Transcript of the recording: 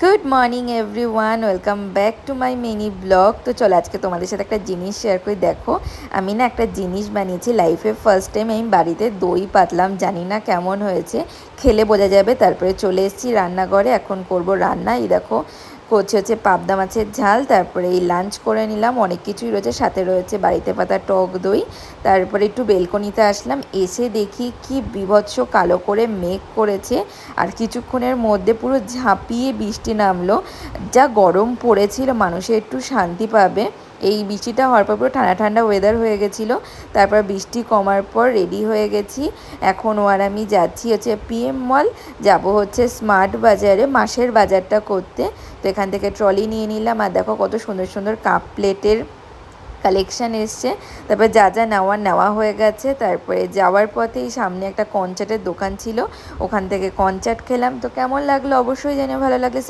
Good morning everyone, welcome back to my mini blog. তো চলো আজকে তোমাদের সাথে একটা জিনিস শেয়ার করে দেখো। আমি না একটা জিনিস বানিয়েছি লাইফে ফার্স্ট টাইম। আমি বাড়িতে দই পাতলাম, জানি না কেমন হয়েছে, খেলে বোঝা যাবে। তারপরে চলে এসেছি রান্নাঘরে, এখন করব রান্না। এই দেখো করছে হচ্ছে পাবদা মাছের ঝাল। তারপরে এই লাঞ্চ করে নিলাম, অনেক কিছুই রয়েছে, সাথে রয়েছে বাড়িতে পাতা টক দই। তারপরে একটু বেলকনিতে আসলাম, এসে দেখি কি বীভৎস কালো করে মেঘ করেছে, আর কিছুক্ষণের মধ্যে পুরো ঝাঁপিয়ে বৃষ্টি নামলো। যা গরম পড়েছিল, মানুষে একটু শান্তি পাবে। এই বৃষ্টিটা হওয়ার পর পুরো ঠান্ডা ঠান্ডা ওয়েদার হয়ে গেছিলো। তারপর বৃষ্টি কমার পর রেডি হয়ে গেছি। এখন আর আমি যাচ্ছি হচ্ছে পিএম মল, যাব হচ্ছে স্মার্ট বাজারে মাসের বাজারটা করতে। তো এখান থেকে ট্রলি নিয়ে নিলাম, আর দেখো কত সুন্দর সুন্দর কাপ প্লেটের কালেকশান এসছে। তারপরে যা যা নেওয়া হয়ে গেছে। তারপরে যাওয়ার পথেই সামনে একটা কনচার্টের দোকান ছিল, ওখান থেকে কনচার্ট খেলাম। তো কেমন লাগলো অবশ্যই জানিও, ভালো লাগলে